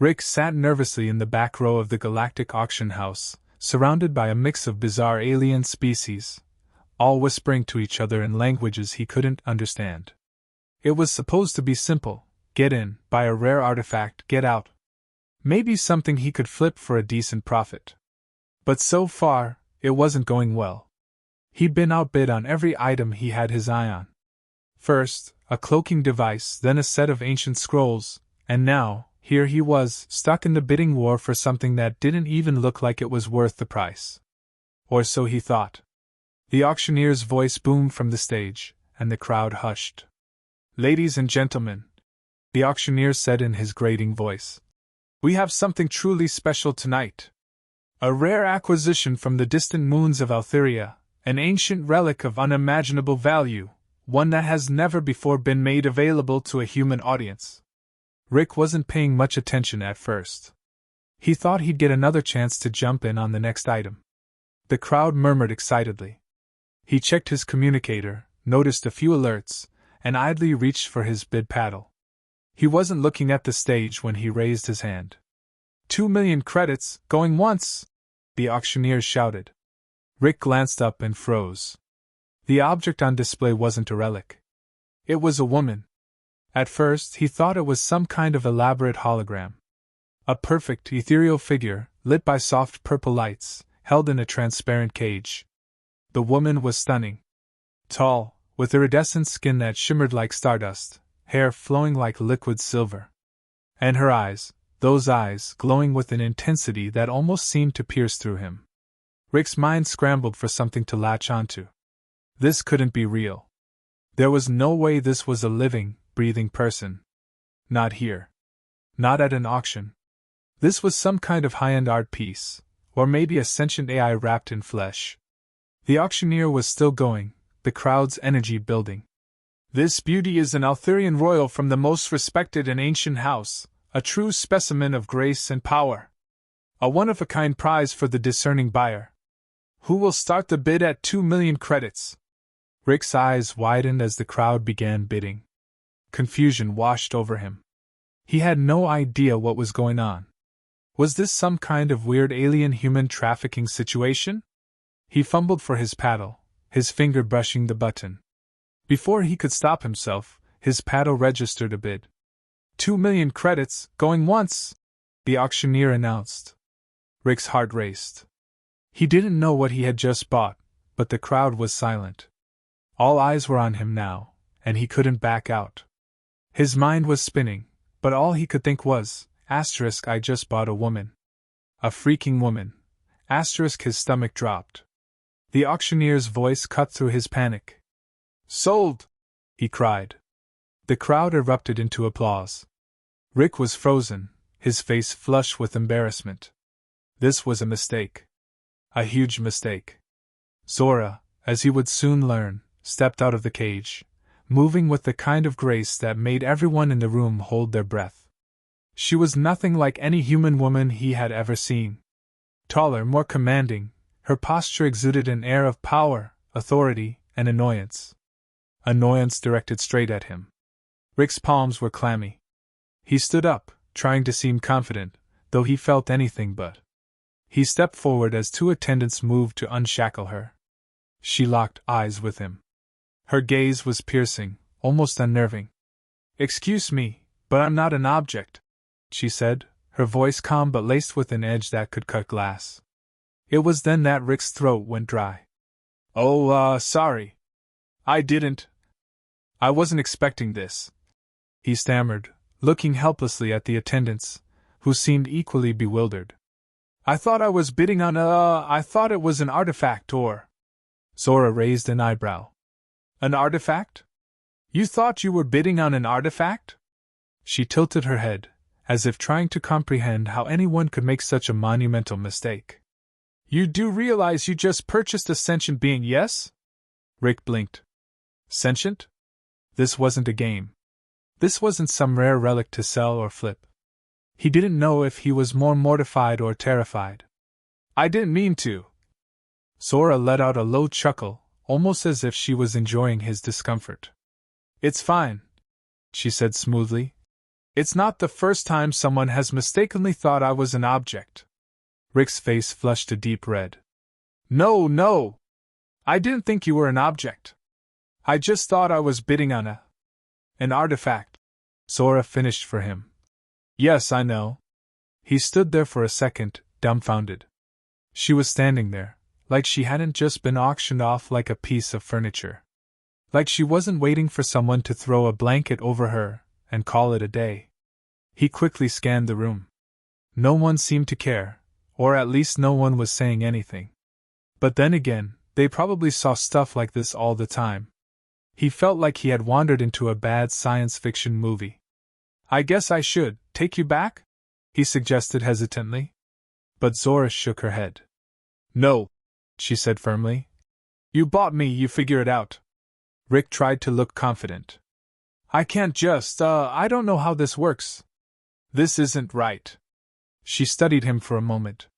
Rick sat nervously in the back row of the galactic auction house, surrounded by a mix of bizarre alien species, all whispering to each other in languages he couldn't understand. It was supposed to be simple: get in, buy a rare artifact, get out. Maybe something he could flip for a decent profit. But so far, it wasn't going well. He'd been outbid on every item he had his eye on. First, a cloaking device, then a set of ancient scrolls, and now, here he was, stuck in the bidding war for something that didn't even look like it was worth the price. Or so he thought. The auctioneer's voice boomed from the stage, and the crowd hushed. "Ladies and gentlemen," the auctioneer said in his grating voice, "we have something truly special tonight. A rare acquisition from the distant moons of Altheria, an ancient relic of unimaginable value, one that has never before been made available to a human audience." Rick wasn't paying much attention at first. He thought he'd get another chance to jump in on the next item. The crowd murmured excitedly. He checked his communicator, noticed a few alerts, and idly reached for his bid paddle. He wasn't looking at the stage when he raised his hand. 2,000,000 credits, going once! The auctioneer shouted. Rick glanced up and froze. The object on display wasn't a relic. It was a woman. At first, he thought it was some kind of elaborate hologram. A perfect, ethereal figure, lit by soft purple lights, held in a transparent cage. The woman was stunning. Tall, with iridescent skin that shimmered like stardust, hair flowing like liquid silver. And her eyes, those eyes glowing with an intensity that almost seemed to pierce through him. Rick's mind scrambled for something to latch onto. This couldn't be real. There was no way this was a living, breathing person. Not here. Not at an auction. This was some kind of high-end art piece, or maybe a sentient AI wrapped in flesh. The auctioneer was still going, the crowd's energy building. "This beauty is an Altherian royal from the most respected and ancient house, a true specimen of grace and power. A one-of-a-kind prize for the discerning buyer. Who will start the bid at 2,000,000 credits?" Rick's eyes widened as the crowd began bidding. Confusion washed over him. He had no idea what was going on. Was this some kind of weird alien-human trafficking situation? He fumbled for his paddle, his finger brushing the button. Before he could stop himself, his paddle registered a bid. 2,000,000 credits, going once! The auctioneer announced. Rick's heart raced. He didn't know what he had just bought, but the crowd was silent. All eyes were on him now, and he couldn't back out. His mind was spinning, but all he could think was, I just bought a woman. A freaking woman. His stomach dropped. The auctioneer's voice cut through his panic. "Sold!" he cried. The crowd erupted into applause. Rick was frozen, his face flushed with embarrassment. This was a mistake. A huge mistake. Zora, as he would soon learn, stepped out of the cage, moving with the kind of grace that made everyone in the room hold their breath. She was nothing like any human woman he had ever seen. Taller, more commanding, her posture exuded an air of power, authority, and annoyance. Annoyance directed straight at him. Rick's palms were clammy. He stood up, trying to seem confident, though he felt anything but. He stepped forward as two attendants moved to unshackle her. She locked eyes with him. Her gaze was piercing, almost unnerving. "Excuse me, but I'm not an object," she said, her voice calm but laced with an edge that could cut glass. It was then that Rick's throat went dry. Sorry. I wasn't expecting this," he stammered, looking helplessly at the attendants, who seemed equally bewildered. "I thought I was bidding on I thought it was an artifact or—" Zora raised an eyebrow. "An artifact? You thought you were bidding on an artifact?" She tilted her head, as if trying to comprehend how anyone could make such a monumental mistake. "You do realize you just purchased a sentient being, yes?" Rick blinked. Sentient? This wasn't a game. This wasn't some rare relic to sell or flip. He didn't know if he was more mortified or terrified. "I didn't mean to." Zora let out a low chuckle, almost as if she was enjoying his discomfort. "It's fine," she said smoothly. It's not the first time someone has mistakenly thought I was an object. Rick's face flushed a deep red. No, no! I didn't think you were an object. I just thought I was bidding on an artifact. Zora finished for him. Yes, I know. He stood there for a second, dumbfounded. She was standing there, like she hadn't just been auctioned off like a piece of furniture. Like she wasn't waiting for someone to throw a blanket over her and call it a day. He quickly scanned the room. No one seemed to care, or at least no one was saying anything. But then again, they probably saw stuff like this all the time. He felt like he had wandered into a bad science fiction movie. I guess I should take you back? He suggested hesitantly. But Zora shook her head. No, she said firmly. You bought me, you figure it out. Rick tried to look confident. I can't just, I don't know how this works. This isn't right. She studied him for a moment.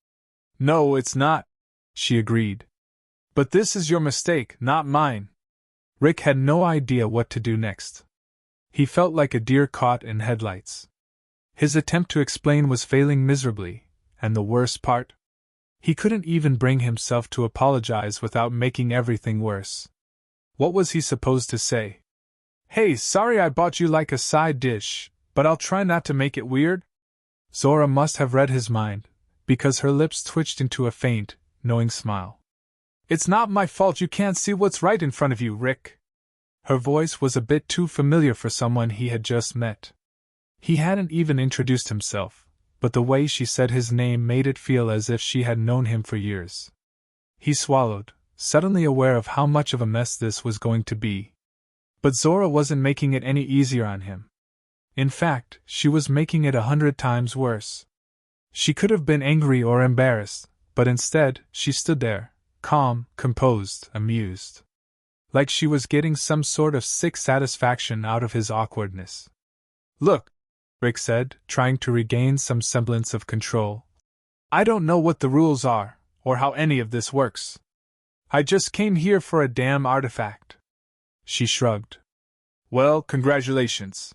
No, it's not, she agreed. But this is your mistake, not mine. Rick had no idea what to do next. He felt like a deer caught in headlights. His attempt to explain was failing miserably, and the worst part? He couldn't even bring himself to apologize without making everything worse. What was he supposed to say? Hey, sorry I bought you like a side dish, but I'll try not to make it weird? Zora must have read his mind, because her lips twitched into a faint, knowing smile. It's not my fault you can't see what's right in front of you, Rick. Her voice was a bit too familiar for someone he had just met. He hadn't even introduced himself, but the way she said his name made it feel as if she had known him for years. He swallowed, suddenly aware of how much of a mess this was going to be. But Zora wasn't making it any easier on him. In fact, she was making it 100 times worse. She could have been angry or embarrassed, but instead, she stood there, calm, composed, amused. Like she was getting some sort of sick satisfaction out of his awkwardness. Look, Rick said, trying to regain some semblance of control. I don't know what the rules are, or how any of this works. I just came here for a damn artifact. She shrugged. Well, congratulations.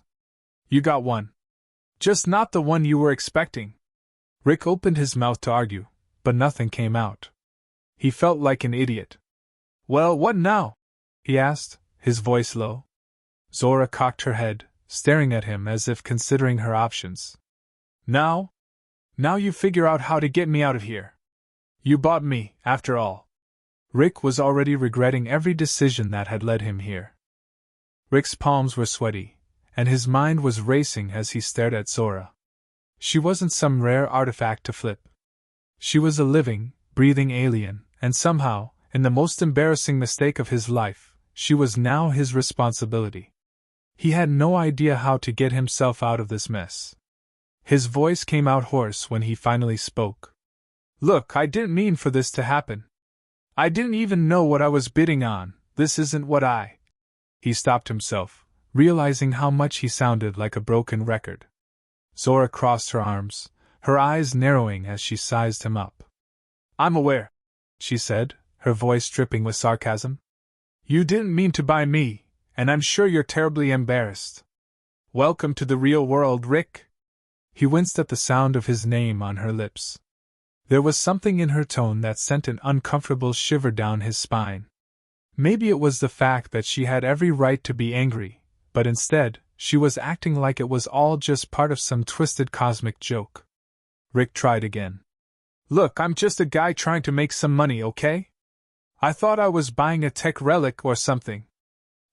You got one. Just not the one you were expecting. Rick opened his mouth to argue, but nothing came out. He felt like an idiot. Well, what now? He asked, his voice low. Zora cocked her head, staring at him as if considering her options. Now? Now you figure out how to get me out of here. You bought me, after all. Rick was already regretting every decision that had led him here. Rick's palms were sweaty, and his mind was racing as he stared at Zora. She wasn't some rare artifact to flip. She was a living, breathing alien, and somehow, in the most embarrassing mistake of his life, she was now his responsibility. He had no idea how to get himself out of this mess. His voice came out hoarse when he finally spoke. Look, I didn't mean for this to happen. I didn't even know what I was bidding on. This isn't what I... He stopped himself, realizing how much he sounded like a broken record. Zora crossed her arms, her eyes narrowing as she sized him up. I'm aware, she said, her voice dripping with sarcasm. You didn't mean to buy me, and I'm sure you're terribly embarrassed. Welcome to the real world, Rick. He winced at the sound of his name on her lips. There was something in her tone that sent an uncomfortable shiver down his spine. Maybe it was the fact that she had every right to be angry, but instead, she was acting like it was all just part of some twisted cosmic joke. Rick tried again. Look, I'm just a guy trying to make some money, okay? I thought I was buying a tech relic or something.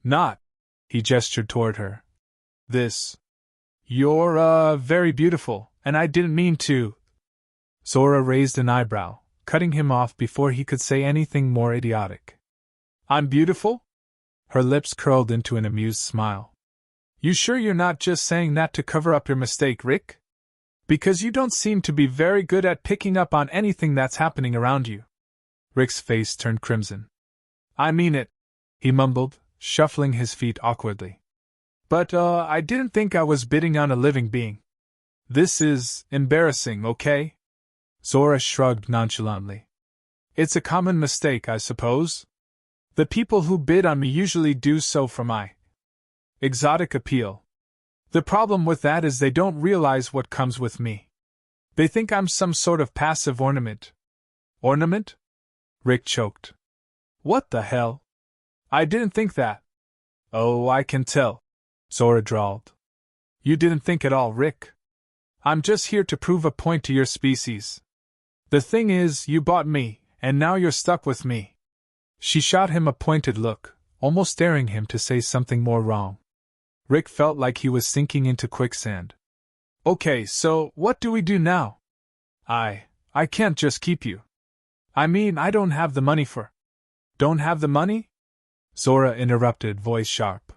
Not. He gestured toward her. This. You're, very beautiful, and I didn't mean to. Zora raised an eyebrow, cutting him off before he could say anything more idiotic. I'm beautiful? Her lips curled into an amused smile. You sure you're not just saying that to cover up your mistake, Rick? Because you don't seem to be very good at picking up on anything that's happening around you. Rick's face turned crimson. I mean it, he mumbled, shuffling his feet awkwardly. But, I didn't think I was bidding on a living being. This is embarrassing, okay? Zora shrugged nonchalantly. It's a common mistake, I suppose. The people who bid on me usually do so for my exotic appeal. The problem with that is they don't realize what comes with me. They think I'm some sort of passive ornament. Ornament? Rick choked. What the hell? I didn't think that. Oh, I can tell, Zora drawled. You didn't think at all, Rick. I'm just here to prove a point to your species. The thing is, you bought me, and now you're stuck with me. She shot him a pointed look, almost daring him to say something more wrong. Rick felt like he was sinking into quicksand. Okay, so what do we do now? I can't just keep you. I mean, I don't have the money for. Don't have the money? Zora interrupted, voice sharp.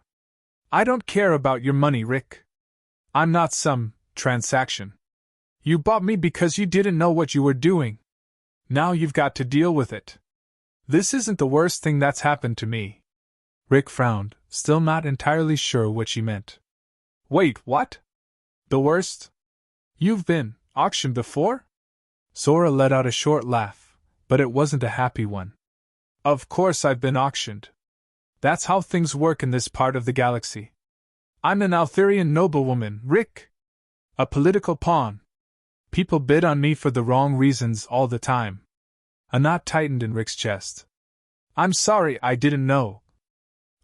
I don't care about your money, Rick. I'm not some transaction. You bought me because you didn't know what you were doing. Now you've got to deal with it. This isn't the worst thing that's happened to me. Rick frowned, still not entirely sure what she meant. Wait, what? The worst? You've been auctioned before? Zora let out a short laugh, but it wasn't a happy one. Of course I've been auctioned. That's how things work in this part of the galaxy. I'm an Altherian noblewoman, Rick. A political pawn. People bid on me for the wrong reasons all the time. A knot tightened in Rick's chest. I'm sorry, I didn't know.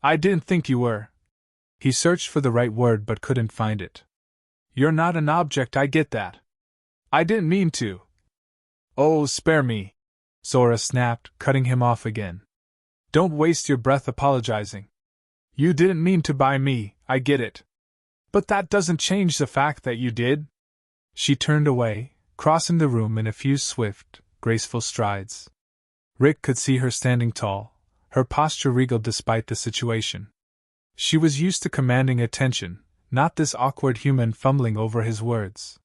I didn't think you were. He searched for the right word but couldn't find it. You're not an object, I get that. I didn't mean to. Oh, spare me, Zora snapped, cutting him off again. Don't waste your breath apologizing. You didn't mean to buy me, I get it. But that doesn't change the fact that you did. She turned away, crossing the room in a few swift, graceful strides. Rick could see her standing tall, her posture regal despite the situation. She was used to commanding attention, not this awkward human fumbling over his words.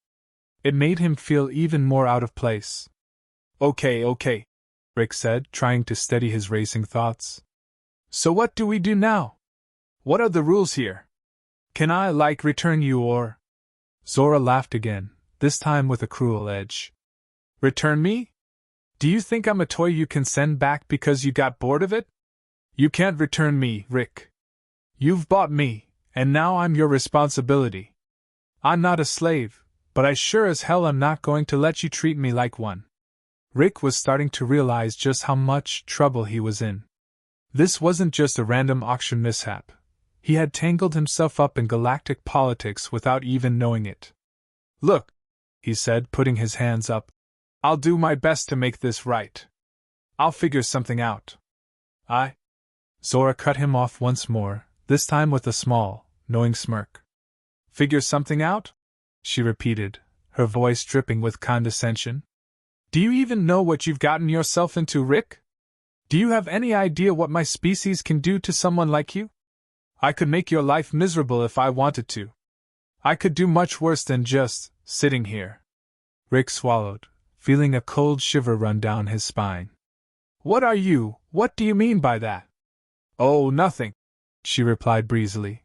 It made him feel even more out of place. Okay, Rick said, trying to steady his racing thoughts. So what do we do now? What are the rules here? Can I, return you or… Zora laughed again, this time with a cruel edge. Return me? Do you think I'm a toy you can send back because you got bored of it? You can't return me, Rick. You've bought me, and now I'm your responsibility. I'm not a slave, but I sure as hell am not going to let you treat me like one. Rick was starting to realize just how much trouble he was in. This wasn't just a random auction mishap. He had tangled himself up in galactic politics without even knowing it. Look, he said, putting his hands up. I'll do my best to make this right. I'll figure something out. Zora cut him off once more, this time with a small, knowing smirk. Figure something out? She repeated, her voice dripping with condescension. Do you even know what you've gotten yourself into, Rick? Do you have any idea what my species can do to someone like you? I could make your life miserable if I wanted to. I could do much worse than just sitting here. Rick swallowed, feeling a cold shiver run down his spine. What do you mean by that? Oh, nothing, she replied breezily.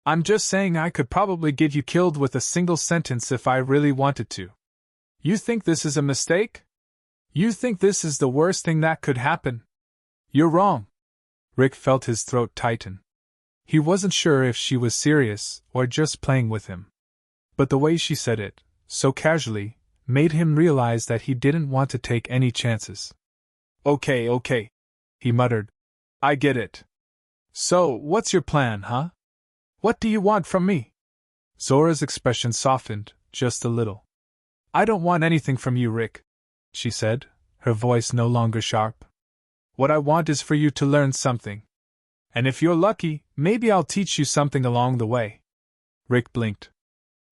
I'm just saying I could probably get you killed with a single sentence if I really wanted to. You think this is a mistake? You think this is the worst thing that could happen? You're wrong. Rick felt his throat tighten. He wasn't sure if she was serious or just playing with him. But the way she said it, so casually, made him realize that he didn't want to take any chances. Okay, he muttered. I get it. So, what's your plan, huh? What do you want from me? Zora's expression softened, just a little. I don't want anything from you, Rick, she said, her voice no longer sharp. What I want is for you to learn something. And if you're lucky, maybe I'll teach you something along the way. Rick blinked.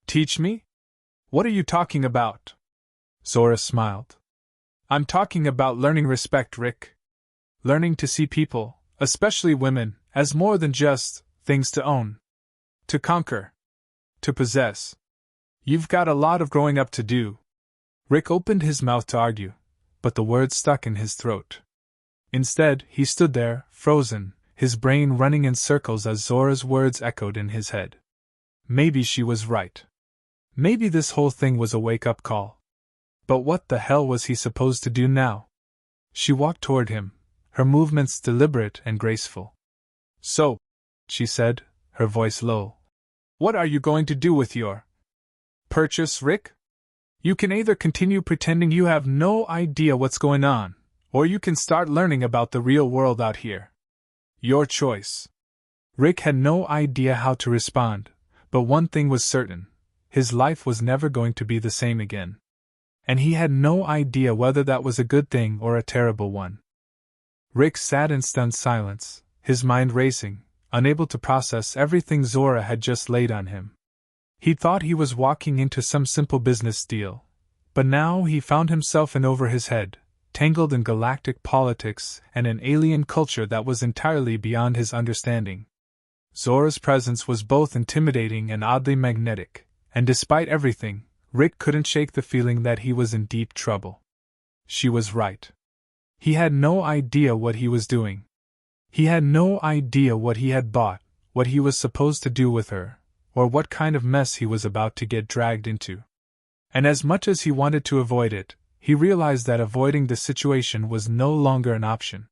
Teach me? What are you talking about? Zora smiled. I'm talking about learning respect, Rick. Learning to see people, especially women, as more than just things to own. To conquer. To possess. You've got a lot of growing up to do. Rick opened his mouth to argue, but the words stuck in his throat. Instead, he stood there, frozen, his brain running in circles as Zora's words echoed in his head. Maybe she was right. Maybe this whole thing was a wake-up call. But what the hell was he supposed to do now? She walked toward him, her movements deliberate and graceful. So, she said, her voice low. What are you going to do with your purchase, Rick? You can either continue pretending you have no idea what's going on, or you can start learning about the real world out here. Your choice. Rick had no idea how to respond, but one thing was certain: his life was never going to be the same again. And he had no idea whether that was a good thing or a terrible one. Rick sat in stunned silence, his mind racing, unable to process everything Zora had just laid on him. He thought he was walking into some simple business deal, but now he found himself in over his head, tangled in galactic politics and an alien culture that was entirely beyond his understanding. Zora's presence was both intimidating and oddly magnetic, and despite everything, Rick couldn't shake the feeling that he was in deep trouble. She was right. He had no idea what he was doing. He had no idea what he had bought, what he was supposed to do with her, or what kind of mess he was about to get dragged into. And as much as he wanted to avoid it, he realized that avoiding the situation was no longer an option.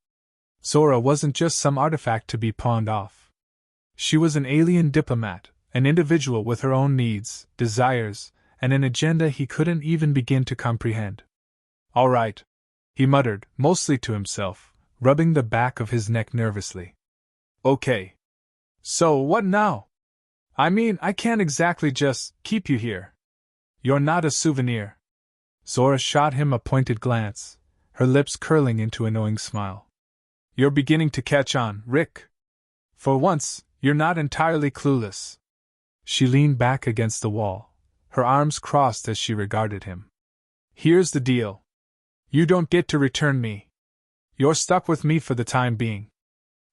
Zora wasn't just some artifact to be pawned off. She was an alien diplomat, an individual with her own needs, desires, and an agenda he couldn't even begin to comprehend. "All right," he muttered, mostly to himself, rubbing the back of his neck nervously. "Okay. So what now? I mean, I can't exactly just keep you here. You're not a souvenir." Zora shot him a pointed glance, her lips curling into an knowing smile. "You're beginning to catch on, Rick. For once, you're not entirely clueless." She leaned back against the wall, her arms crossed as she regarded him. "Here's the deal. You don't get to return me. You're stuck with me for the time being.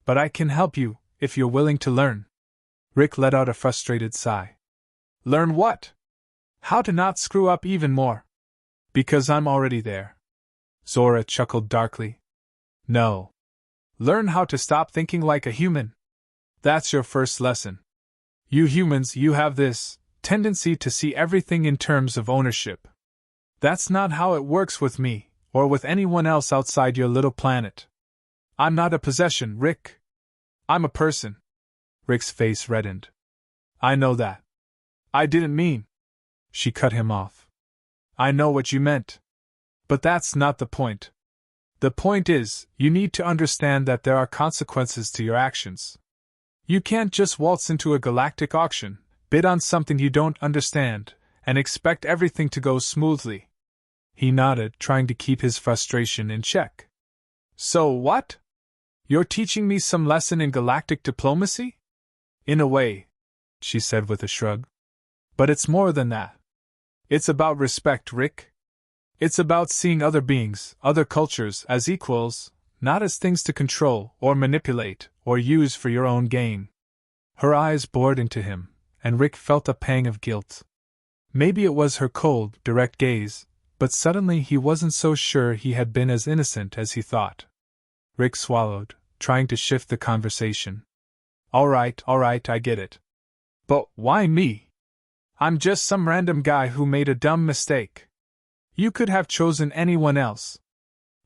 But I can help you, if you're willing to learn." Rick let out a frustrated sigh. "Learn what? How to not screw up even more?" "Because I'm already there." Zora chuckled darkly. "No. Learn how to stop thinking like a human. That's your first lesson. You humans, you have this tendency to see everything in terms of ownership. That's not how it works with me, or with anyone else outside your little planet. I'm not a possession, Rick. I'm a person." Rick's face reddened. "I know that. I didn't mean..." She cut him off. "I know what you meant. But that's not the point. The point is, you need to understand that there are consequences to your actions. You can't just waltz into a galactic auction, bid on something you don't understand, and expect everything to go smoothly." He nodded, trying to keep his frustration in check. "So what? You're teaching me some lesson in galactic diplomacy?" "In a way," she said with a shrug. "But it's more than that. It's about respect, Rick. It's about seeing other beings, other cultures, as equals, not as things to control, or manipulate, or use for your own gain." Her eyes bored into him, and Rick felt a pang of guilt. Maybe it was her cold, direct gaze, but suddenly he wasn't so sure he had been as innocent as he thought. Rick swallowed, trying to shift the conversation. All right, I get it. But why me? I'm just some random guy who made a dumb mistake. You could have chosen anyone else."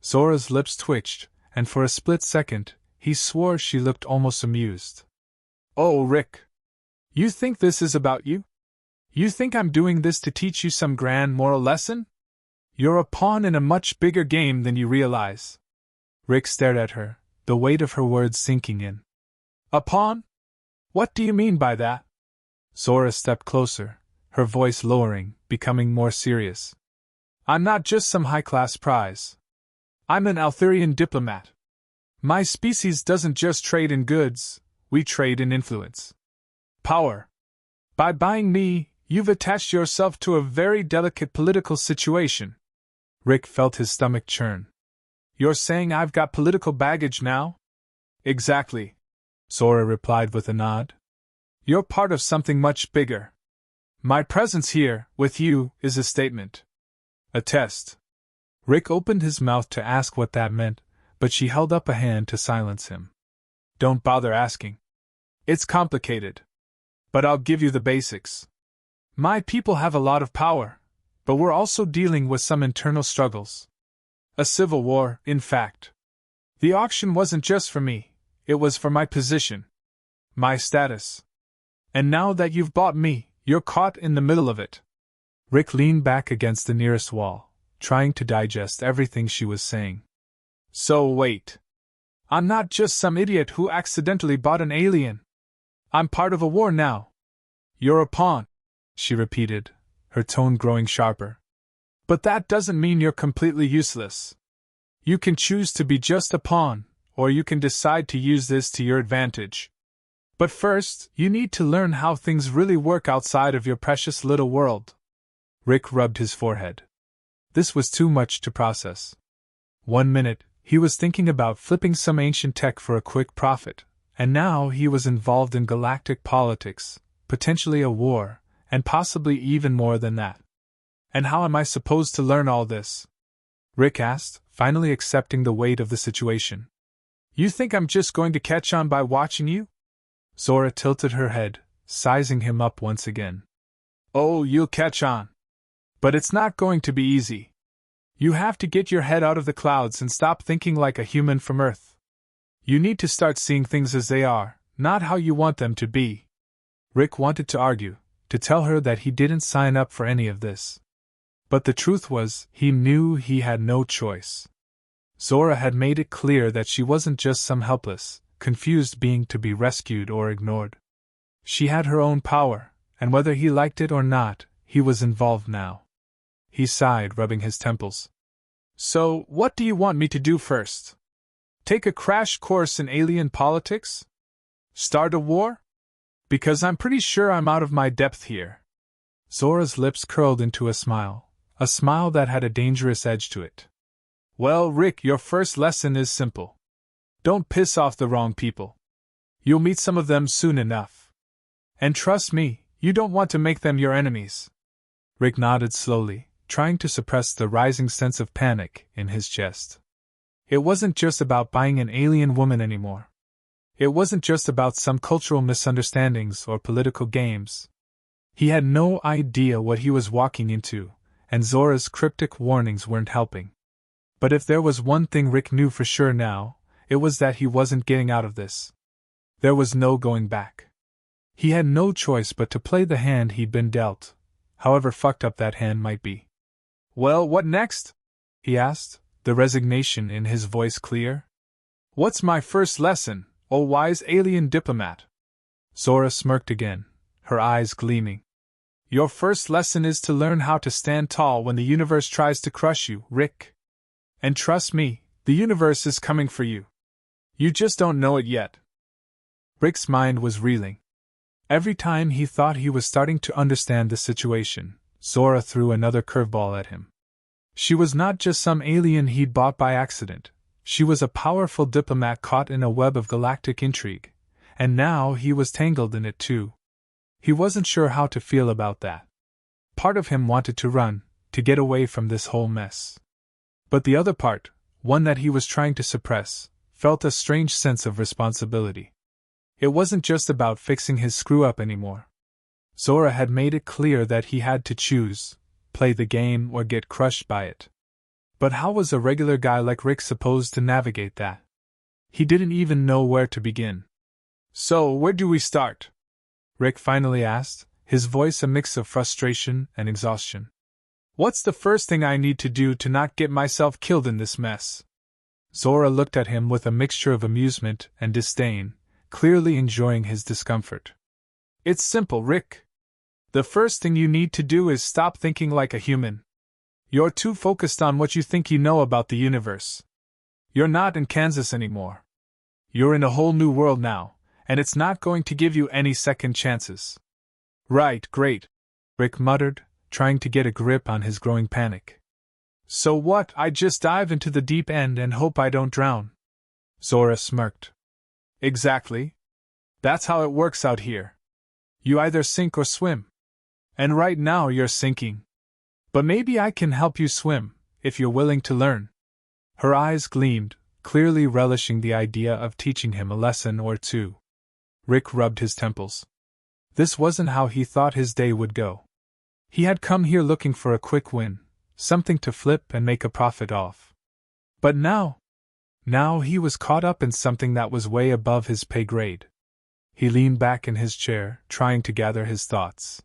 Zora's lips twitched, and for a split second, he swore she looked almost amused. "Oh, Rick. You think this is about you? You think I'm doing this to teach you some grand moral lesson? You're a pawn in a much bigger game than you realize." Rick stared at her, the weight of her words sinking in. "A pawn? What do you mean by that?" Zora stepped closer, her voice lowering, becoming more serious. "I'm not just some high-class prize. I'm an Althurian diplomat. My species doesn't just trade in goods, we trade in influence. Power. By buying me, you've attached yourself to a very delicate political situation." Rick felt his stomach churn. "You're saying I've got political baggage now?" "Exactly," Zora replied with a nod. "You're part of something much bigger. My presence here, with you, is a statement. A test." Rick opened his mouth to ask what that meant, but she held up a hand to silence him. "Don't bother asking. It's complicated. But I'll give you the basics. My people have a lot of power, but we're also dealing with some internal struggles. A civil war, in fact. The auction wasn't just for me, it was for my position. My status. And now that you've bought me, you're caught in the middle of it. Rick leaned back against the nearest wall, trying to digest everything she was saying. So wait. I'm not just some idiot who accidentally bought an alien. I'm part of a war now. You're a pawn, she repeated, her tone growing sharper. But that doesn't mean you're completely useless. You can choose to be just a pawn, or you can decide to use this to your advantage. But first, you need to learn how things really work outside of your precious little world. Rick rubbed his forehead. This was too much to process. 1 minute, he was thinking about flipping some ancient tech for a quick profit, and now he was involved in galactic politics, potentially a war, and possibly even more than that. And how am I supposed to learn all this? Rick asked, finally accepting the weight of the situation. You think I'm just going to catch on by watching you? Zora tilted her head, sizing him up once again. Oh, you'll catch on. But it's not going to be easy. You have to get your head out of the clouds and stop thinking like a human from Earth. You need to start seeing things as they are, not how you want them to be. Rick wanted to argue, to tell her that he didn't sign up for any of this. But the truth was, he knew he had no choice. Zora had made it clear that she wasn't just some helpless, confused being to be rescued or ignored. She had her own power, and whether he liked it or not, he was involved now. He sighed, rubbing his temples. So, what do you want me to do first? Take a crash course in alien politics? Start a war? Because I'm pretty sure I'm out of my depth here. Zora's lips curled into a smile that had a dangerous edge to it. Well, Rick, your first lesson is simple. Don't piss off the wrong people. You'll meet some of them soon enough. And trust me, you don't want to make them your enemies. Rick nodded slowly, trying to suppress the rising sense of panic in his chest. It wasn't just about buying an alien woman anymore. It wasn't just about some cultural misunderstandings or political games. He had no idea what he was walking into, and Zora's cryptic warnings weren't helping. But if there was one thing Rick knew for sure now, it was that he wasn't getting out of this. There was no going back. He had no choice but to play the hand he'd been dealt, however fucked up that hand might be. Well, what next? He asked, the resignation in his voice clear. What's my first lesson, O wise alien diplomat? Zora smirked again, her eyes gleaming. Your first lesson is to learn how to stand tall when the universe tries to crush you, Rick. And trust me, the universe is coming for you. You just don't know it yet. Rick's mind was reeling. Every time he thought he was starting to understand the situation, Zora threw another curveball at him. She was not just some alien he'd bought by accident. She was a powerful diplomat caught in a web of galactic intrigue, and now he was tangled in it too. He wasn't sure how to feel about that. Part of him wanted to run, to get away from this whole mess. But the other part, one that he was trying to suppress, felt a strange sense of responsibility. It wasn't just about fixing his screw-up anymore. Zora had made it clear that he had to choose, play the game or get crushed by it. But how was a regular guy like Rick supposed to navigate that? He didn't even know where to begin. So, where do we start? Rick finally asked, his voice a mix of frustration and exhaustion. What's the first thing I need to do to not get myself killed in this mess? Zora looked at him with a mixture of amusement and disdain, clearly enjoying his discomfort. It's simple, Rick. The first thing you need to do is stop thinking like a human. You're too focused on what you think you know about the universe. You're not in Kansas anymore. You're in a whole new world now, and it's not going to give you any second chances. Right, great, Rick muttered, trying to get a grip on his growing panic. So what, I just dive into the deep end and hope I don't drown? Zora smirked. Exactly. That's how it works out here. You either sink or swim. And right now you're sinking. But maybe I can help you swim, if you're willing to learn. Her eyes gleamed, clearly relishing the idea of teaching him a lesson or two. Rick rubbed his temples. This wasn't how he thought his day would go. He had come here looking for a quick win, something to flip and make a profit off. But now he was caught up in something that was way above his pay grade. He leaned back in his chair, trying to gather his thoughts.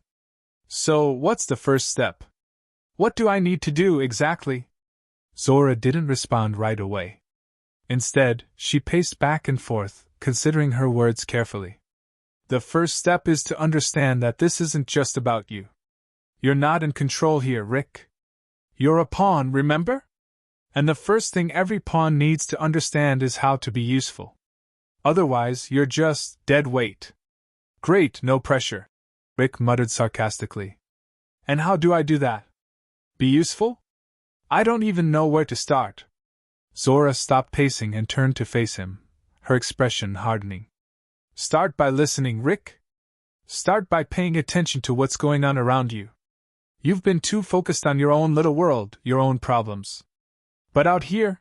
So, what's the first step? What do I need to do exactly? Zora didn't respond right away. Instead, she paced back and forth, considering her words carefully. The first step is to understand that this isn't just about you. You're not in control here, Rick. You're a pawn, remember? And the first thing every pawn needs to understand is how to be useful. Otherwise, you're just dead weight. Great, no pressure, Rick muttered sarcastically. And how do I do that? Be useful? I don't even know where to start. Zora stopped pacing and turned to face him, her expression hardening. Start by listening, Rick. Start by paying attention to what's going on around you. You've been too focused on your own little world, your own problems. But out here,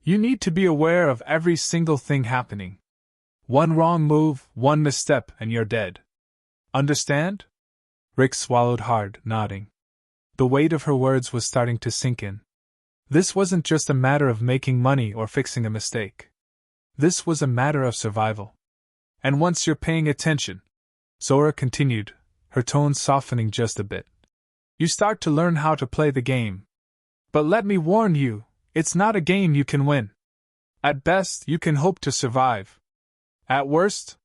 you need to be aware of every single thing happening. One wrong move, one misstep, and you're dead. Understand? Rick swallowed hard, nodding. The weight of her words was starting to sink in. This wasn't just a matter of making money or fixing a mistake. This was a matter of survival. And once you're paying attention, Zora continued, her tone softening just a bit, you start to learn how to play the game. But let me warn you, it's not a game you can win. At best, you can hope to survive. At worst,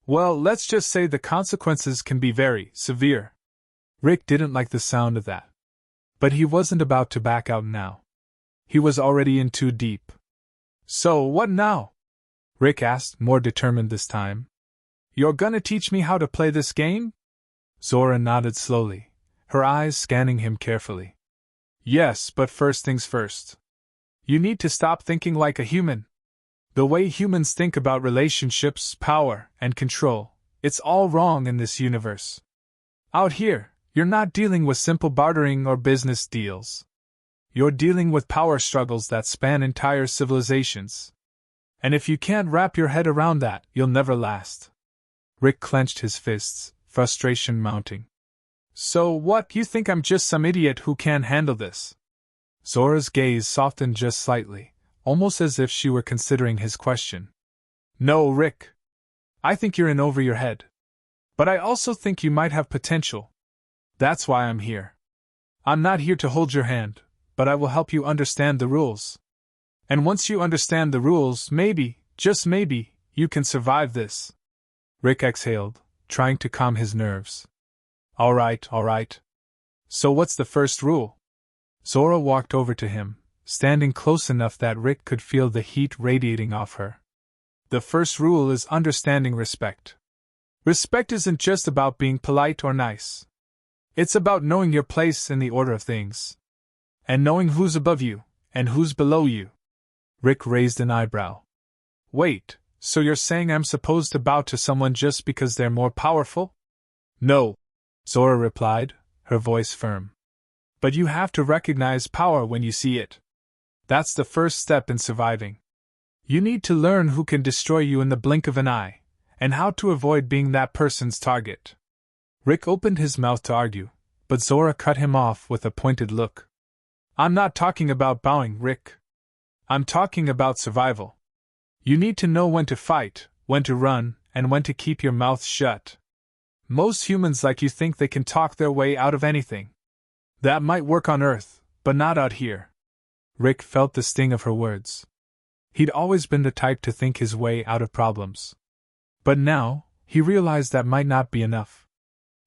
well, let's just say the consequences can be very severe. Rick didn't like the sound of that. But he wasn't about to back out now. He was already in too deep. So, what now? Rick asked, more determined this time. You're gonna teach me how to play this game? Zora nodded slowly, her eyes scanning him carefully. Yes, but first things first. You need to stop thinking like a human. The way humans think about relationships, power, and control, it's all wrong in this universe. Out here, you're not dealing with simple bartering or business deals. You're dealing with power struggles that span entire civilizations. And if you can't wrap your head around that, you'll never last. Rick clenched his fists, frustration mounting. So what, you think I'm just some idiot who can't handle this? Zora's gaze softened just slightly, almost as if she were considering his question. No, Rick. I think you're in over your head. But I also think you might have potential. That's why I'm here. I'm not here to hold your hand, but I will help you understand the rules. And once you understand the rules, maybe, just maybe, you can survive this. Rick exhaled, trying to calm his nerves. All right. So what's the first rule? Zora walked over to him, standing close enough that Rick could feel the heat radiating off her. The first rule is understanding respect. Respect isn't just about being polite or nice. It's about knowing your place in the order of things. And knowing who's above you, and who's below you. Rick raised an eyebrow. Wait, so you're saying I'm supposed to bow to someone just because they're more powerful? No, Zora replied, her voice firm. But you have to recognize power when you see it. That's the first step in surviving. You need to learn who can destroy you in the blink of an eye, and how to avoid being that person's target. Rick opened his mouth to argue, but Zora cut him off with a pointed look. I'm not talking about bowing, Rick. I'm talking about survival. You need to know when to fight, when to run, and when to keep your mouth shut. Most humans like you think they can talk their way out of anything. That might work on Earth, but not out here. Rick felt the sting of her words. He'd always been the type to think his way out of problems. But now, he realized that might not be enough.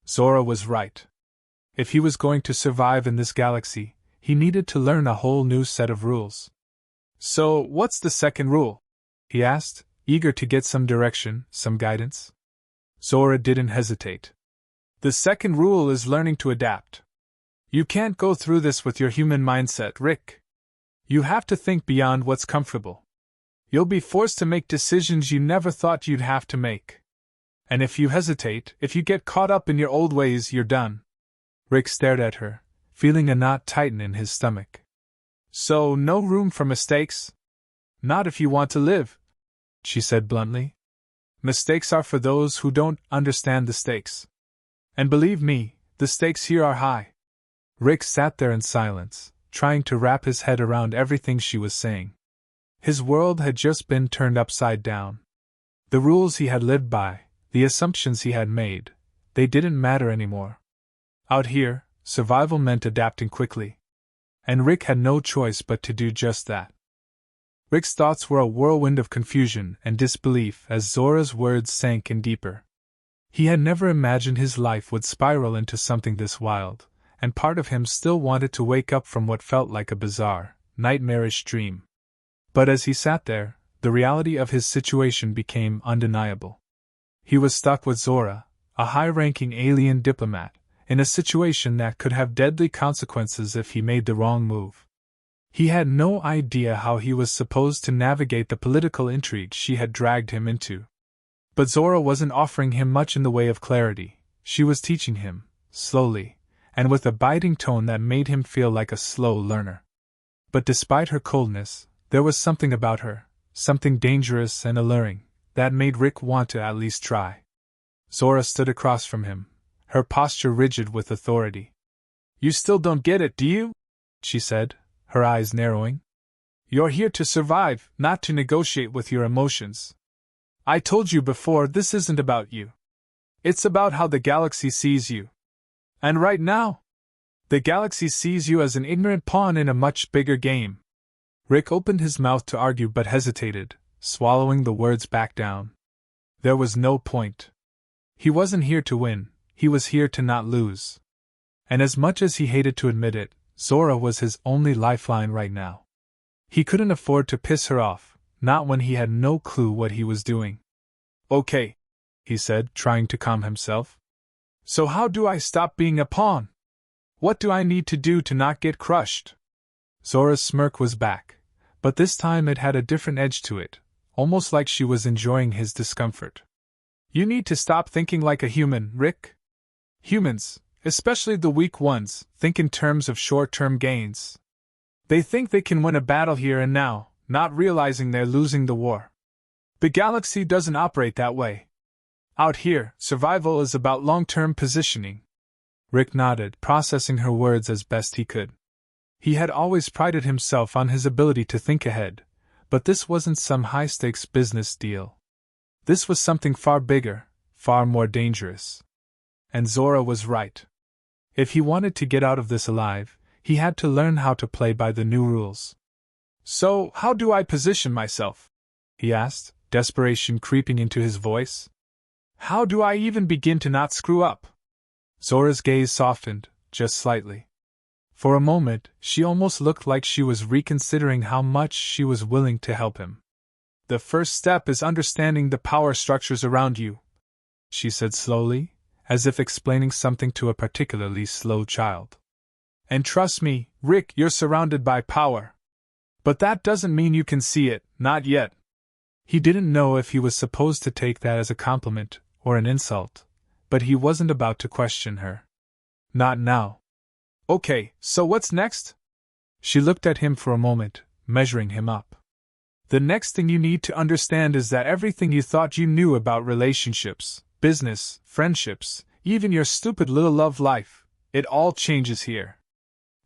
Zora was right. If he was going to survive in this galaxy, he needed to learn a whole new set of rules. So, what's the second rule? He asked, eager to get some direction, some guidance. Zora didn't hesitate. The second rule is learning to adapt. You can't go through this with your human mindset, Rick. You have to think beyond what's comfortable. You'll be forced to make decisions you never thought you'd have to make. And if you hesitate, if you get caught up in your old ways, you're done. Rick stared at her, feeling a knot tighten in his stomach. So, no room for mistakes? Not if you want to live, she said bluntly. Mistakes are for those who don't understand the stakes. And believe me, the stakes here are high. Rick sat there in silence, trying to wrap his head around everything she was saying. His world had just been turned upside down. The rules he had lived by, The assumptions he had made, they didn't matter anymore. Out here, survival meant adapting quickly. And Rick had no choice but to do just that. Rick's thoughts were a whirlwind of confusion and disbelief as Zora's words sank in deeper. He had never imagined his life would spiral into something this wild, and part of him still wanted to wake up from what felt like a bizarre, nightmarish dream. But as he sat there, the reality of his situation became undeniable. He was stuck with Zora, a high-ranking alien diplomat, in a situation that could have deadly consequences if he made the wrong move. He had no idea how he was supposed to navigate the political intrigue she had dragged him into. But Zora wasn't offering him much in the way of clarity. She was teaching him, slowly, and with a biting tone that made him feel like a slow learner. But despite her coldness, there was something about her, something dangerous and alluring, that made Rick want to at least try. Zora stood across from him, her posture rigid with authority. "You still don't get it, do you?" she said, her eyes narrowing. "You're here to survive, not to negotiate with your emotions. I told you before, this isn't about you. It's about how the galaxy sees you. And right now, the galaxy sees you as an ignorant pawn in a much bigger game." Rick opened his mouth to argue but hesitated, swallowing the words back down. There was no point. He wasn't here to win, he was here to not lose. And as much as he hated to admit it, Zora was his only lifeline right now. He couldn't afford to piss her off, not when he had no clue what he was doing. "Okay," he said, trying to calm himself. "So how do I stop being a pawn? What do I need to do to not get crushed?" Zora's smirk was back, but this time it had a different edge to it, almost like she was enjoying his discomfort. "You need to stop thinking like a human, Rick. Humans, especially the weak ones, think in terms of short-term gains. They think they can win a battle here and now, not realizing they're losing the war. The galaxy doesn't operate that way. Out here, survival is about long-term positioning." Rick nodded, processing her words as best he could. He had always prided himself on his ability to think ahead, but this wasn't some high-stakes business deal. This was something far bigger, far more dangerous. And Zora was right. If he wanted to get out of this alive, he had to learn how to play by the new rules. "So, how do I position myself?" he asked, desperation creeping into his voice. "How do I even begin to not screw up?" Zora's gaze softened, just slightly. For a moment, she almost looked like she was reconsidering how much she was willing to help him. "The first step is understanding the power structures around you," she said slowly, as if explaining something to a particularly slow child. "And trust me, Rick, you're surrounded by power. But that doesn't mean you can see it, not yet." He didn't know if he was supposed to take that as a compliment or an insult, but he wasn't about to question her. Not now. "Okay, so what's next?" She looked at him for a moment, measuring him up. "The next thing you need to understand is that everything you thought you knew about relationships, business, friendships, even your stupid little love life, it all changes here.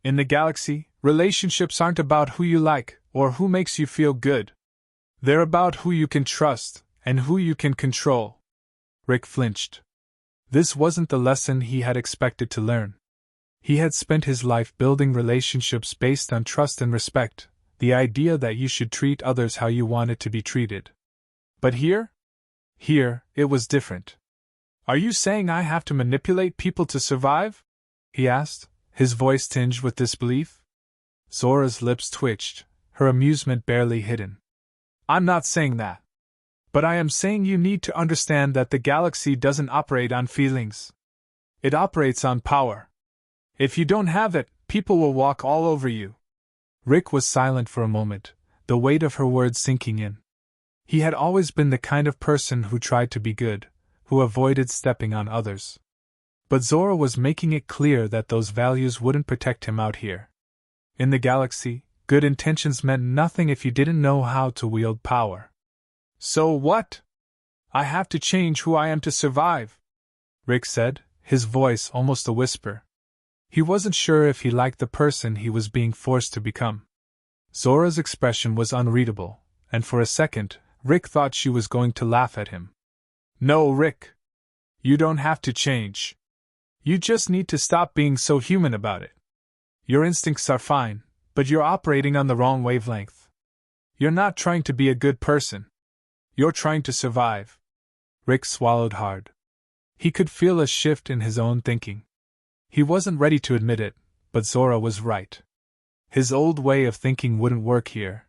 In the galaxy, relationships aren't about who you like or who makes you feel good. They're about who you can trust and who you can control." Rick flinched. This wasn't the lesson he had expected to learn. He had spent his life building relationships based on trust and respect, the idea that you should treat others how you wanted to be treated. But here? Here, it was different. "Are you saying I have to manipulate people to survive?" he asked, his voice tinged with disbelief. Zora's lips twitched, her amusement barely hidden. "I'm not saying that. But I am saying you need to understand that the galaxy doesn't operate on feelings. It operates on power. If you don't have it, people will walk all over you." Rick was silent for a moment, the weight of her words sinking in. He had always been the kind of person who tried to be good, who avoided stepping on others. But Zora was making it clear that those values wouldn't protect him out here. In the galaxy, good intentions meant nothing if you didn't know how to wield power. "So what? I have to change who I am to survive," Rick said, his voice almost a whisper. He wasn't sure if he liked the person he was being forced to become. Zora's expression was unreadable, and for a second, Rick thought she was going to laugh at him. "No, Rick. You don't have to change. You just need to stop being so human about it. Your instincts are fine, but you're operating on the wrong wavelength. You're not trying to be a good person. You're trying to survive. Rick swallowed hard. He could feel a shift in his own thinking. He wasn't ready to admit it, but Zora was right. His old way of thinking wouldn't work here.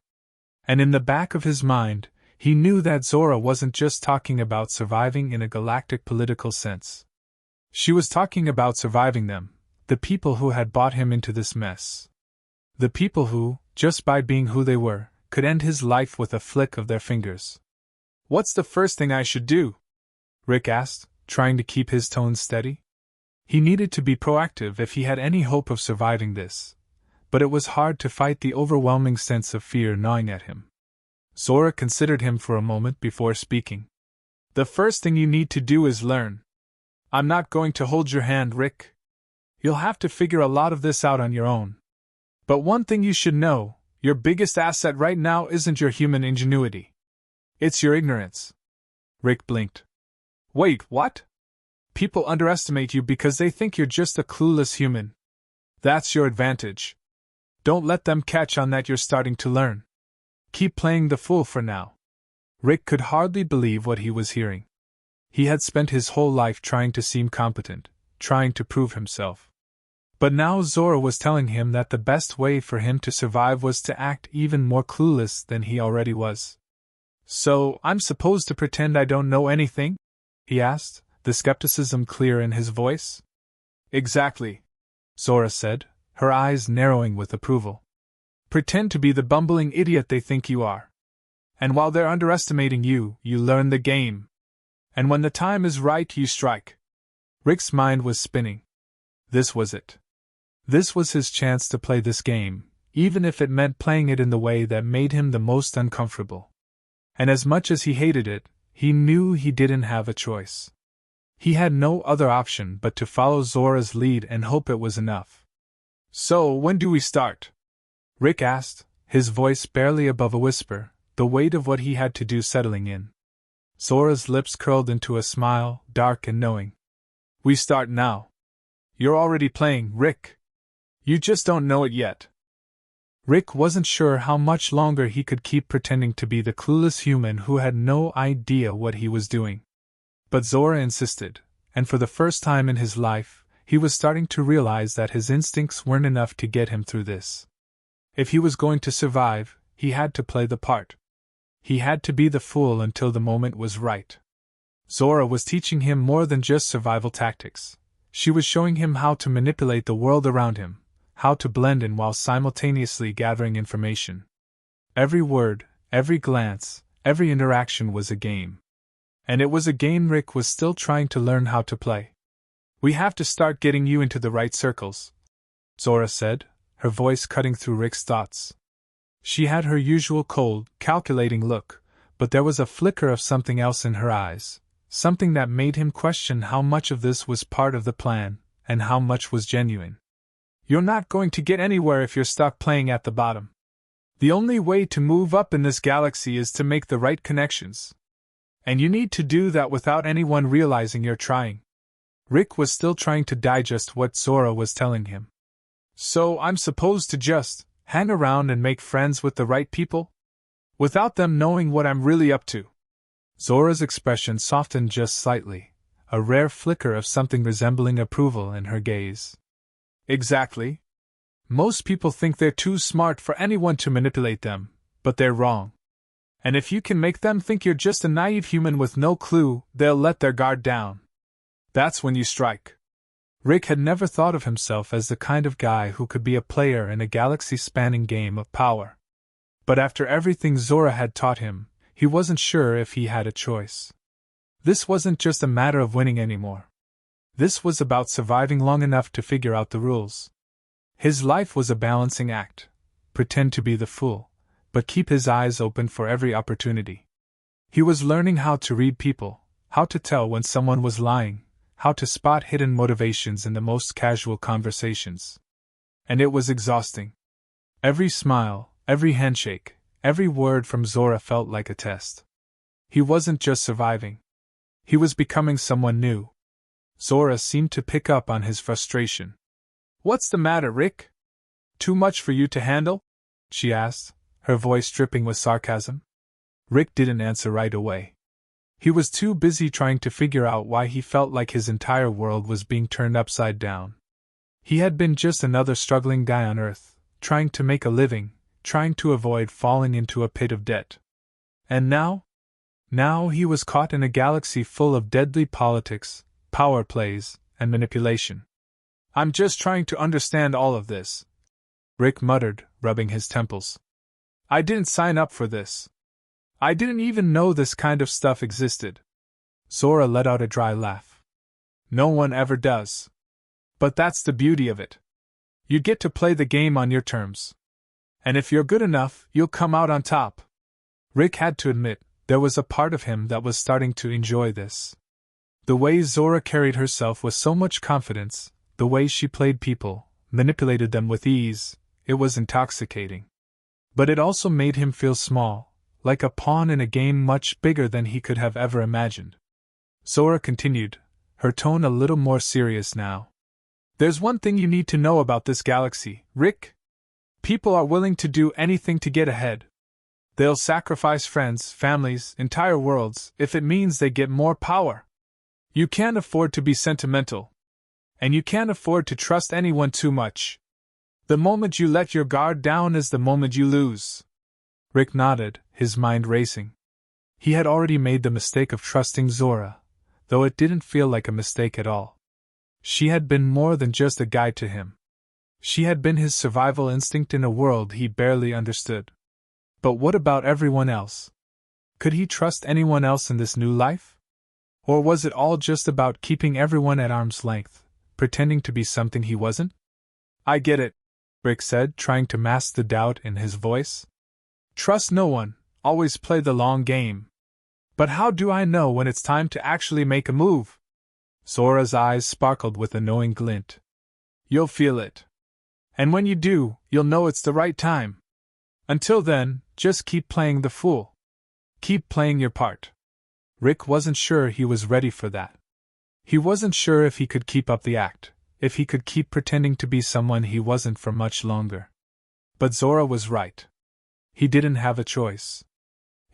And in the back of his mind, he knew that Zora wasn't just talking about surviving in a galactic political sense. She was talking about surviving them, the people who had brought him into this mess. The people who, just by being who they were, could end his life with a flick of their fingers. What's the first thing I should do? Rick asked, trying to keep his tone steady. He needed to be proactive if he had any hope of surviving this, but it was hard to fight the overwhelming sense of fear gnawing at him. Zora considered him for a moment before speaking. The first thing you need to do is learn. I'm not going to hold your hand, Rick. You'll have to figure a lot of this out on your own. But one thing you should know, your biggest asset right now isn't your human ingenuity. It's your ignorance. Rick blinked. Wait, what? People underestimate you because they think you're just a clueless human. That's your advantage. Don't let them catch on that you're starting to learn. Keep playing the fool for now. Rick could hardly believe what he was hearing. He had spent his whole life trying to seem competent, trying to prove himself. But now Zora was telling him that the best way for him to survive was to act even more clueless than he already was. So, I'm supposed to pretend I don't know anything? He asked, the skepticism clear in his voice. Exactly, Zora said, her eyes narrowing with approval. Pretend to be the bumbling idiot they think you are. And while they're underestimating you, you learn the game. And when the time is right, you strike. Rick's mind was spinning. This was it. This was his chance to play this game, even if it meant playing it in the way that made him the most uncomfortable. And as much as he hated it, he knew he didn't have a choice. He had no other option but to follow Zora's lead and hope it was enough. So, when do we start? Rick asked, his voice barely above a whisper, the weight of what he had to do settling in. Zora's lips curled into a smile, dark and knowing. We start now. You're already playing, Rick. You just don't know it yet. Rick wasn't sure how much longer he could keep pretending to be the clueless human who had no idea what he was doing. But Zora insisted, and for the first time in his life, he was starting to realize that his instincts weren't enough to get him through this. If he was going to survive, he had to play the part. He had to be the fool until the moment was right. Zora was teaching him more than just survival tactics. She was showing him how to manipulate the world around him, how to blend in while simultaneously gathering information. Every word, every glance, every interaction was a game. And it was a game Rick was still trying to learn how to play. We have to start getting you into the right circles, Zora said, her voice cutting through Rick's thoughts. She had her usual cold, calculating look, but there was a flicker of something else in her eyes, something that made him question how much of this was part of the plan, and how much was genuine. You're not going to get anywhere if you're stuck playing at the bottom. The only way to move up in this galaxy is to make the right connections. And you need to do that without anyone realizing you're trying. Rick was still trying to digest what Zora was telling him. So I'm supposed to just hang around and make friends with the right people? Without them knowing what I'm really up to? Zora's expression softened just slightly, a rare flicker of something resembling approval in her gaze. Exactly. Most people think they're too smart for anyone to manipulate them, but they're wrong. And if you can make them think you're just a naive human with no clue, they'll let their guard down. That's when you strike. Rick had never thought of himself as the kind of guy who could be a player in a galaxy-spanning game of power. But after everything Zora had taught him, he wasn't sure if he had a choice. This wasn't just a matter of winning anymore. This was about surviving long enough to figure out the rules. His life was a balancing act. Pretend to be the fool, but keep his eyes open for every opportunity. He was learning how to read people, how to tell when someone was lying, how to spot hidden motivations in the most casual conversations. And it was exhausting. Every smile, every handshake, every word from Zora felt like a test. He wasn't just surviving. He was becoming someone new, Zora seemed to pick up on his frustration. What's the matter, Rick? Too much for you to handle? She asked, her voice dripping with sarcasm. Rick didn't answer right away. He was too busy trying to figure out why he felt like his entire world was being turned upside down. He had been just another struggling guy on Earth, trying to make a living, trying to avoid falling into a pit of debt. And now? Now he was caught in a galaxy full of deadly politics, power plays, and manipulation. I'm just trying to understand all of this, Rick muttered, rubbing his temples. I didn't sign up for this. I didn't even know this kind of stuff existed. Zora let out a dry laugh. No one ever does. But that's the beauty of it. You get to play the game on your terms. And if you're good enough, you'll come out on top. Rick had to admit, there was a part of him that was starting to enjoy this. The way Zora carried herself with so much confidence, the way she played people, manipulated them with ease, it was intoxicating. But it also made him feel small, like a pawn in a game much bigger than he could have ever imagined. Zora continued, her tone a little more serious now. There's one thing you need to know about this galaxy, Rick. People are willing to do anything to get ahead. They'll sacrifice friends, families, entire worlds, if it means they get more power. You can't afford to be sentimental. And you can't afford to trust anyone too much. The moment you let your guard down is the moment you lose. Rick nodded, his mind racing. He had already made the mistake of trusting Zora, though it didn't feel like a mistake at all. She had been more than just a guide to him. She had been his survival instinct in a world he barely understood. But what about everyone else? Could he trust anyone else in this new life? Or was it all just about keeping everyone at arm's length, pretending to be something he wasn't? I get it, Rick said, trying to mask the doubt in his voice. Trust no one, always play the long game. But how do I know when it's time to actually make a move? Zora's eyes sparkled with a knowing glint. You'll feel it. And when you do, you'll know it's the right time. Until then, just keep playing the fool. Keep playing your part. Rick wasn't sure he was ready for that. He wasn't sure if he could keep up the act, if he could keep pretending to be someone he wasn't for much longer. But Zora was right. He didn't have a choice.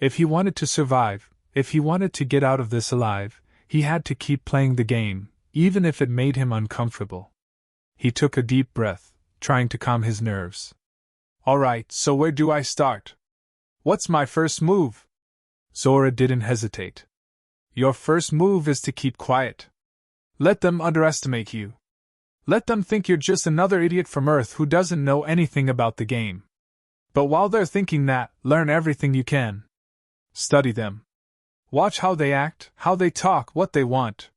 If he wanted to survive, if he wanted to get out of this alive, he had to keep playing the game, even if it made him uncomfortable. He took a deep breath, trying to calm his nerves. All right, so where do I start? What's my first move? Zora didn't hesitate. Your first move is to keep quiet. Let them underestimate you. Let them think you're just another idiot from Earth who doesn't know anything about the game. But while they're thinking that, learn everything you can. Study them. Watch how they act, how they talk, what they want.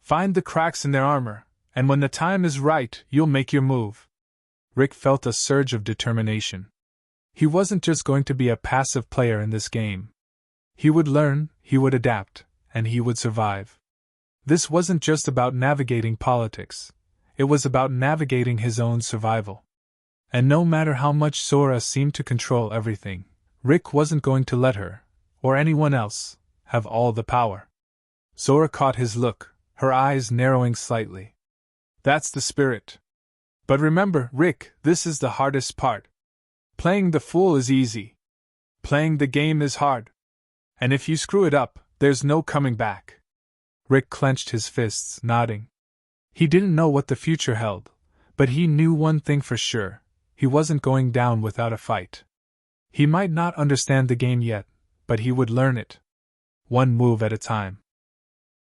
Find the cracks in their armor, and when the time is right, you'll make your move. Rick felt a surge of determination. He wasn't just going to be a passive player in this game. He would learn, he would adapt, and he would survive. This wasn't just about navigating politics. It was about navigating his own survival. And no matter how much Zora seemed to control everything, Rick wasn't going to let her, or anyone else, have all the power. Zora caught his look, her eyes narrowing slightly. That's the spirit. But remember, Rick, this is the hardest part. Playing the fool is easy. Playing the game is hard. And if you screw it up, there's no coming back. Rick clenched his fists, nodding. He didn't know what the future held, but he knew one thing for sure. He wasn't going down without a fight. He might not understand the game yet, but he would learn it. One move at a time.